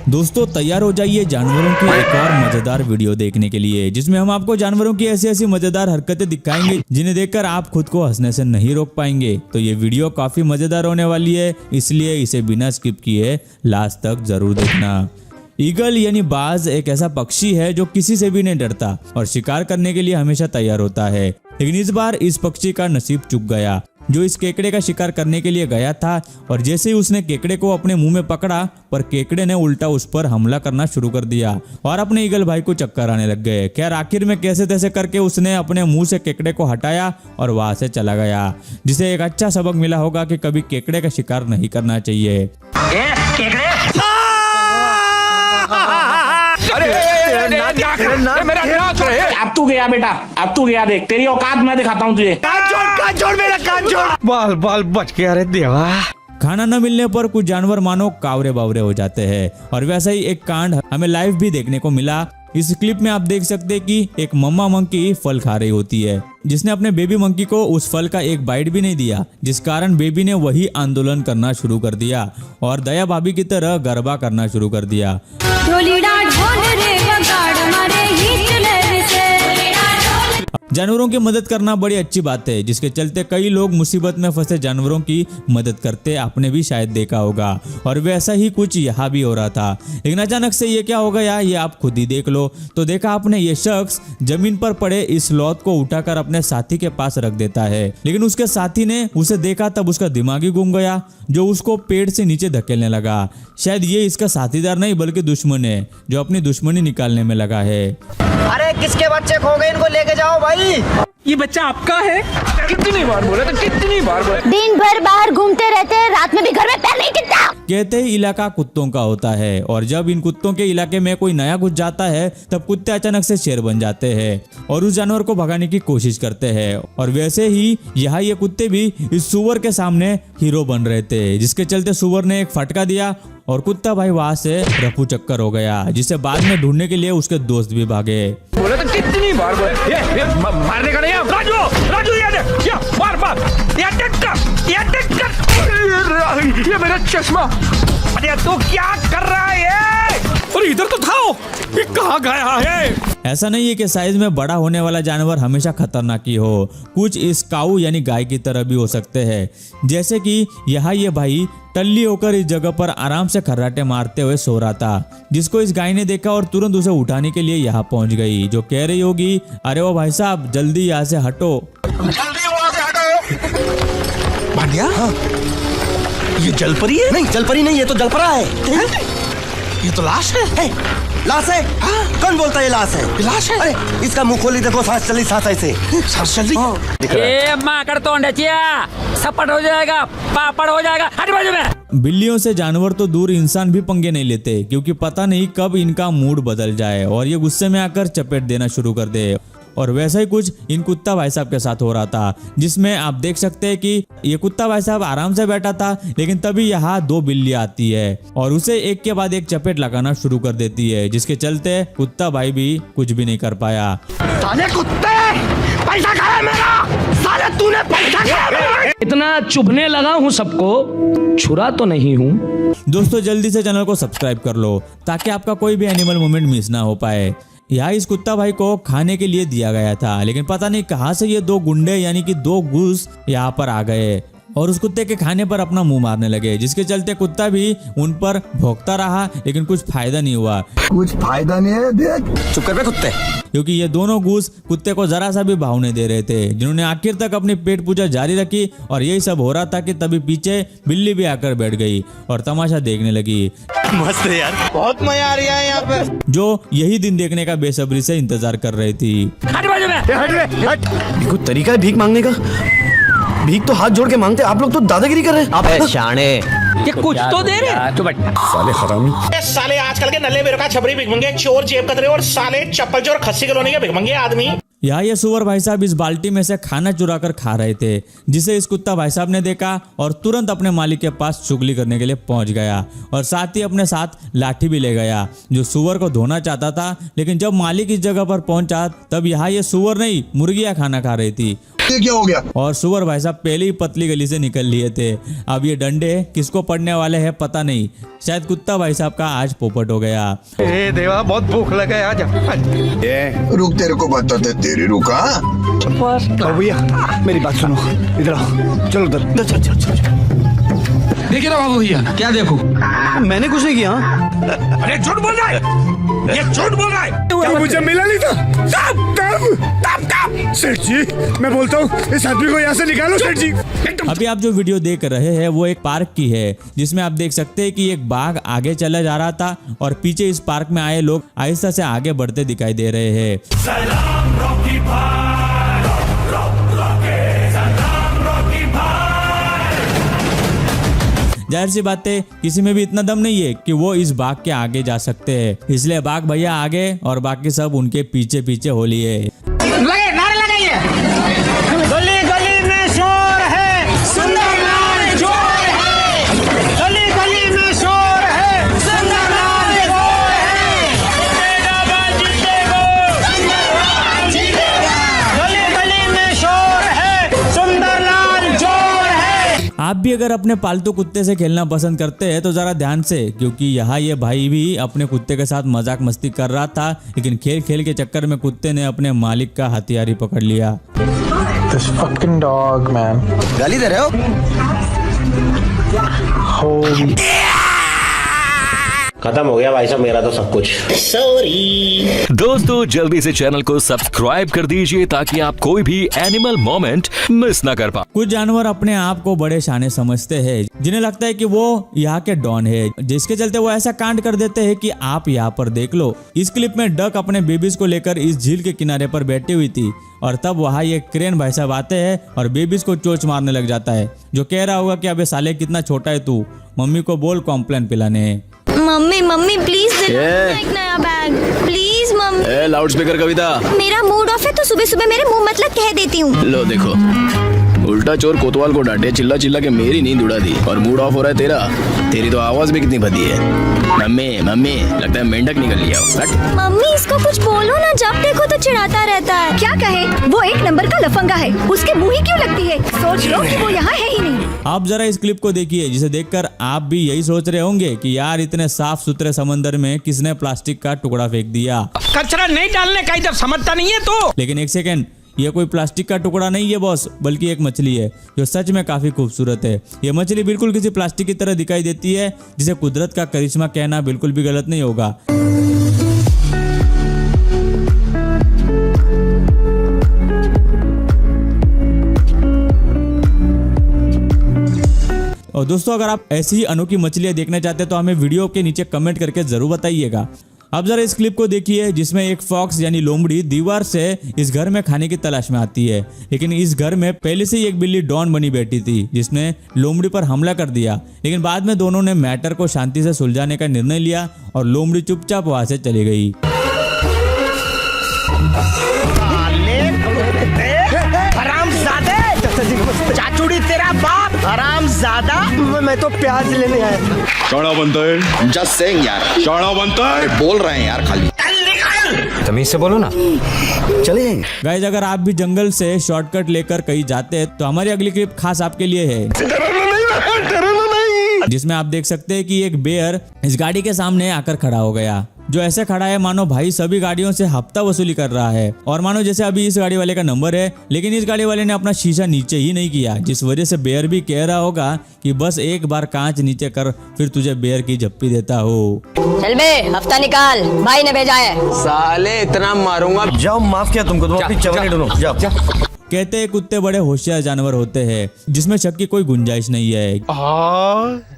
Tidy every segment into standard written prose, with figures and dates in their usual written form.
दोस्तों तैयार हो जाइए जानवरों की एक और मजेदार वीडियो देखने के लिए, जिसमें हम आपको जानवरों की ऐसी ऐसी मजेदार हरकतें दिखाएंगे जिन्हें देखकर आप खुद को हंसने से नहीं रोक पाएंगे। तो ये वीडियो काफी मजेदार होने वाली है, इसलिए इसे बिना स्किप किए लास्ट तक जरूर देखना। ईगल यानी बाज एक ऐसा पक्षी है जो किसी से भी नहीं डरता और शिकार करने के लिए हमेशा तैयार होता है। लेकिन इस बार इस पक्षी का नसीब चूक गया जो इस केकड़े का शिकार करने के लिए गया था, और जैसे ही उसने केकड़े को अपने मुंह में पकड़ा पर केकड़े ने उल्टा उस पर हमला करना शुरू कर दिया और अपने ईगल भाई को चक्कर आने लग गए। खैर आखिर में कैसे तैसे करके उसने अपने मुंह से केकड़े को हटाया और वहां से चला गया, जिसे एक अच्छा सबक मिला होगा कि कभी केकड़े का शिकार नहीं करना चाहिए। अब तू गया बेटा, अब तू गया, देख तेरी औकात मैं दिखाता हूँ तुझे। कान छोड़ मेरा कान छोड़। बाल बाल बच गया रे देवा। खाना न मिलने पर कुछ जानवर मानो कावरे बावरे हो जाते हैं, और वैसा ही एक कांड हमें लाइव भी देखने को मिला। इस क्लिप में आप देख सकते हैं कि एक मम्मा मंकी फल खा रही होती है, जिसने अपने बेबी मंकी को उस फल का एक बाइट भी नहीं दिया, जिस कारण बेबी ने वही आंदोलन करना शुरू कर दिया और दया भाभी की तरह गरबा करना शुरू कर दिया। जानवरों की मदद करना बड़ी अच्छी बात है, जिसके चलते कई लोग मुसीबत में फंसे जानवरों की मदद करते आपने भी शायद देखा होगा, और वैसा ही कुछ यहाँ भी हो रहा था। लेकिन अचानक से ये क्या हो गया ये आप खुद ही देख लो। तो देखा आपने, ये शख्स जमीन पर पड़े इस लौत को उठाकर अपने साथी के पास रख देता है, लेकिन उसके साथी ने उसे देखा तब उसका दिमाग ही घूम गया, जो उसको पेड़ से नीचे धकेलने लगा। शायद ये इसका साथीदार नहीं बल्कि दुश्मन है, जो अपनी दुश्मनी निकालने में लगा है। अरे किसके बच्चे खो गए, इनको लेके जाओ भाई। ये बच्चा आपका है? कितनी बार बोला था, कितनी बार बोला। दिन भर बाहर घूमते रहते हैं, रात में भी घर में पैर नहीं टिकता। कहते हैं इलाका कुत्तों का होता है, और जब इन कुत्तों के इलाके में कोई नया घुस जाता है तब कुत्ते अचानक से शेर बन जाते हैं और उस जानवर को भगाने की कोशिश करते हैं। और वैसे ही यहाँ ये कुत्ते भी इस सुअर के सामने हीरो बन रहे थे, जिसके चलते सुअर ने एक फटका दिया और कुत्ता भाई वहां से रफू चक्कर हो गया, जिसे बाद में ढूंढने के लिए उसके दोस्त भी भागे। बोला तो कितनी बार बोला, ये मारने का नहीं है। राजू राजू ये मार मार, ये मेरा चश्मा। अरे तू क्या कर रहा है? अरे इधर तो था, ये कहाँ गया है? ऐसा नहीं है कि साइज में बड़ा होने वाला जानवर हमेशा खतरनाक ही हो, कुछ इस काऊ यानी गाय की तरह भी हो सकते हैं। जैसे कि यहाँ ये भाई टल्ली होकर इस जगह पर आराम से खर्राटे मारते हुए सो रहा था, जिसको इस गाय ने देखा और तुरंत उसे उठाने के लिए यहाँ पहुंच गई, जो कह रही होगी अरे वो भाई साहब जल्दी यहाँ से हटो। भाटिया, ये जलपरी है? नहीं जलपरी नहीं, ये तो जलपरा है। ये तो लाश है। लाश है? हाँ? कौन बोलता है लाश है? लाश है? अरे इसका मुंह खोली, देखो सांस चली, सांस ऐसे सांस चल रही। ये माकड़ तो सपट हो जाएगा, पापड़ हो जाएगा। हट बाजू में। बिल्लियों से जानवर तो दूर, इंसान भी पंगे नहीं लेते, क्योंकि पता नहीं कब इनका मूड बदल जाए और ये गुस्से में आकर चपेट देना शुरू कर दे। और वैसा ही कुछ इन कुत्ता भाई साहब के साथ हो रहा था, जिसमें आप देख सकते हैं कि ये कुत्ता भाई साहब आराम से बैठा था, लेकिन तभी यहाँ दो बिल्ली आती है और उसे एक के बाद एक चपेट लगाना शुरू कर देती है, जिसके चलते कुत्ता भाई भी कुछ भी नहीं कर पाया। साले कुत्ते, पैसा खाया मेरा, साले तूने पैसा खाया मेरा। इतना चुभने लगा हूँ सबको, छुरा तो नहीं हूँ। दोस्तों जल्दी से चैनल को सब्सक्राइब कर लो ताकि आपका कोई भी एनिमल मोमेंट मिस ना हो पाए। यहाँ इस कुत्ता भाई को खाने के लिए दिया गया था, लेकिन पता नहीं कहां से ये दो गुंडे यानी कि दो घूस यहाँ पर आ गए और उस कुत्ते के खाने पर अपना मुंह मारने लगे, जिसके चलते कुत्ता भी उन पर भौंकता रहा, लेकिन कुछ फायदा नहीं हुआ। कुछ फायदा नहीं है, देख चुप कर बे कुत्ते। क्योंकि ये दोनों घूस कुत्ते को जरा सा भी भाव नहीं दे रहे थे, जिन्होंने आखिर तक अपनी पेट पूजा जारी रखी। और यही सब हो रहा था कि तभी पीछे बिल्ली भी आकर बैठ गई और तमाशा देखने लगी। मस्त है यार, बहुत मजा आ रहा है यहाँ पे, जो यही दिन देखने का बेसब्री से इंतजार कर रही थी। हट बाजू में। हट। कोई तरीका है भीख मांगने का? भीख तो हाथ जोड़ के मांगते, आप लोग तो दादागिरी कर रहे हैं। अबे शाने, ये कुछ तो दे रहे। साले हरामी। साले आजकल के नल्ले बेरोका छपरी भिखमंगे, चोर, जेब कतरे और साले चप्पल चोर, खस्सी कॉलोनी के भिखमंगे आदमी। यहाँ ये सुअर भाई साहब इस बाल्टी में से खाना चुरा कर खा रहे थे, जिसे इस कुत्ता भाई साहब ने देखा और तुरंत अपने मालिक के पास चुगली करने के लिए पहुंच गया और साथ ही अपने साथ लाठी भी ले गया, जो सुअर को धोना चाहता था। लेकिन जब मालिक इस जगह पर पहुंचा तब यहाँ ये सुअर नहीं मुर्गियां खाना खा रही थी ये क्या हो गया? और सुअर भाई साहब पहले ही पतली गली से निकल लिए थे। अब ये डंडे किसको पड़ने वाले हैं पता नहीं, शायद कुत्ता भाई साहब का आज पोपट हो गया। ए देवा, बहुत भूख लगा है आज। रुक, तेरे को बताते तेरी रुका। भैया मेरी बात सुनो, इधर आओ, चलो उधर चल चल चल। देखिए ना बाबू भैया, क्या देखो? मैंने कुछ नहीं किया। अरे झूठ बोल रहा है, ये झूठ बोल रहा है। क्या मुझे मिला नहीं था? तब सेठ जी, मैं बोलता हूँ इस आदमी को यहाँ से निकालो सेठ जी। अभी आप जो वीडियो देख रहे हैं वो एक पार्क की है, जिसमें आप देख सकते हैं कि एक बाघ आगे चला जा रहा था और पीछे इस पार्क में आए लोग आहिस्ता से आगे बढ़ते दिखाई दे रहे हैं। जाहिर सी बात है, किसी में भी इतना दम नहीं है कि वो इस बाघ के आगे जा सकते हैं, इसलिए बाघ भैया आगे और बाकी सब उनके पीछे पीछे हो लिए। लगे नारे लगाइए। गली गली में शोर है, सुंदरलाल जोर है। गली गली में शोर है, सुंदरलाल जोर है। गली गली में शोर है, सुंदरलाल जोर है। आप भी अगर अपने पालतू कुत्ते से खेलना पसंद करते हैं तो जरा ध्यान से, क्योंकि यहाँ ये भाई भी अपने कुत्ते के साथ मजाक मस्ती कर रहा था, लेकिन खेल खेल के चक्कर में कुत्ते ने अपने मालिक का हथियार ही पकड़ लिया। This fucking dog, man. गाली दे रहे हो? Holy. खत्म हो गया भाई साहब मेरा तो सब कुछ। दोस्तों जल्दी से चैनल को सब्सक्राइब कर दीजिए ताकि आप कोई भी एनिमल मोमेंट मिस ना कर पाए। कुछ जानवर अपने आप को बड़े शाने समझते हैं, जिन्हें लगता है कि वो यहाँ के डॉन है, जिसके चलते वो ऐसा कांड कर देते हैं कि आप यहाँ पर देख लो। इस क्लिप में डक अपने बेबीज को लेकर इस झील के किनारे पर बैठी हुई थी और तब वहाँ ये क्रेन भाई साहब आते हैं और बेबीज को चोच मारने लग जाता है, जो कह रहा होगा कि अबे साले कितना छोटा है तू, मम्मी को बोल कॉम्प्लेन पिलाने। मम्मी मम्मी प्लीज एक नया bag please mummy. Loud speaker Kavita, मेरा मूड ऑफ है तो सुबह सुबह मेरे मुंह मतलब कह देती हूँ। लो देखो, उल्टा चोर कोतवाल को डांटे, चिल्ला चिल्ला के मेरी नींद उड़ा दी और मूड ऑफ हो रहा है तेरा। तेरी तो आवाज भी कितनी भद्दी है। मम्मी मम्मी, लगता है मेंढक निकल लिया। मम्मी इसको कुछ बोलो ना, जब देखो तो चिढ़ाता रहता है। क्या कहे, वो एक नंबर का लफंगा है, उसके मुंह ही क्यों लगती है? सोच लो कि वो यहाँ है ही नहीं। आप जरा इस क्लिप को देखिए, जिसे देखकर आप भी यही सोच रहे होंगे कि यार इतने साफ सुथरे समंदर में किसने प्लास्टिक का टुकड़ा फेंक दिया। कचरा नहीं डालने का इधर समझता नहीं है तो। लेकिन एक सेकेंड, ये कोई प्लास्टिक का टुकड़ा नहीं है बॉस, बल्कि एक मछली है जो सच में काफी खूबसूरत है। ये मछली बिल्कुल किसी प्लास्टिक की तरह दिखाई देती है, जिसे कुदरत का करिश्मा कहना बिल्कुल भी गलत नहीं होगा। और दोस्तों अगर आप ऐसी ही अनोखी मछलियां देखना चाहते हैं तो हमें वीडियो के नीचे कमेंट करके जरूर बताइएगा। अब जरा इस क्लिप को देखिए, जिसमें एक फॉक्स यानी लोमड़ी दीवार से इस घर में खाने की तलाश में आती है, लेकिन इस घर में पहले से ही एक बिल्ली डॉन बनी बैठी थी, जिसने लोमड़ी पर हमला कर दिया। लेकिन बाद में दोनों ने मैटर को शांति से सुलझाने का निर्णय लिया और लोमड़ी चुपचाप वहां से चली गई। चाचूड़ी तेरा बाप हरामजादा। मैं तो प्याज लेने आया था। शाना बनता है, जस्ट सेइंग यार, शाना बनता है। बोल रहे हैं यार खाली। तमीज से बोलो ना, चले जाएंगे। गाइस अगर आप भी जंगल से शॉर्टकट लेकर कहीं जाते हैं तो हमारी अगली क्लिप खास आपके लिए है, जिसमें आप देख सकते हैं कि एक बेयर इस गाड़ी के सामने आकर खड़ा हो गया, जो ऐसे खड़ा है मानो भाई सभी गाड़ियों से हफ्ता वसूली कर रहा है, और मानो जैसे अभी इस गाड़ी वाले का नंबर है, लेकिन इस गाड़ी वाले ने अपना शीशा नीचे ही नहीं किया, जिस वजह से बेयर भी कह रहा होगा कि बस एक बार कांच नीचे कर, फिर तुझे बेयर की झप्पी देता हो। चल बे हफ्ता निकाल, भाई ने भेजा है। साले इतना मारूंगा। जाओ, माफ किया तुमको, तुम अपनी चवन्नी ढूंढो, जाओ। कहते हैं कुत्ते बड़े होशियार जानवर होते हैं, जिसमें शक की कोई गुंजाइश नहीं है।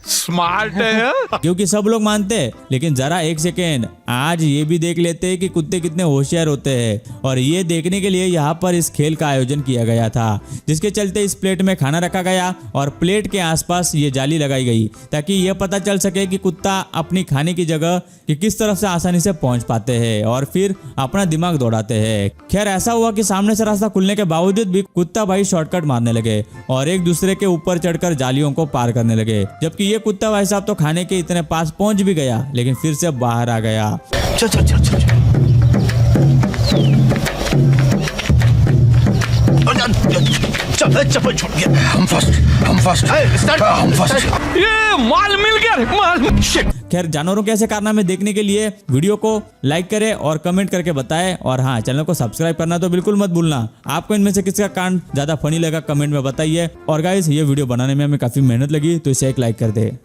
स्मार्ट है क्योंकि सब लोग मानते हैं, लेकिन जरा एक सेकेंड आज ये भी देख लेते हैं कि कुत्ते कितने होशियार होते हैं। और ये देखने के लिए यहाँ पर इस खेल का आयोजन किया गया था, जिसके चलते इस प्लेट में खाना रखा गया और प्लेट के आसपास ये जाली लगाई गई, ताकि ये पता चल सके कि कुत्ता अपनी खाने की जगह कि किस तरफ से आसानी से पहुंच पाते हैं और फिर अपना दिमाग दौड़ाते हैं। खैर ऐसा हुआ कि सामने से रास्ता खुलने के बावजूद भी कुत्ता भाई शॉर्टकट मारने लगे और एक दूसरे के ऊपर चढ़कर जालियों को पार करने लगे, जबकि ये कुत्ता भाई साहब तो खाने के इतने पास पहुंच भी गया, लेकिन फिर से बाहर आ गया। चल चल चल चल। चप्पल छूट गया। हम फर्स्ट ये माल मिल गया माल। खैर, जानवरों के ऐसे कारनामे देखने के लिए वीडियो को लाइक करें और कमेंट करके बताएं, और हाँ, चैनल को सब्सक्राइब करना तो बिल्कुल मत भूलना। आपको इनमें से किसका कांड ज्यादा फनी लगा कमेंट में बताइए। और गाइस, ये वीडियो बनाने में हमें काफी मेहनत लगी, तो इसे एक लाइक कर दे।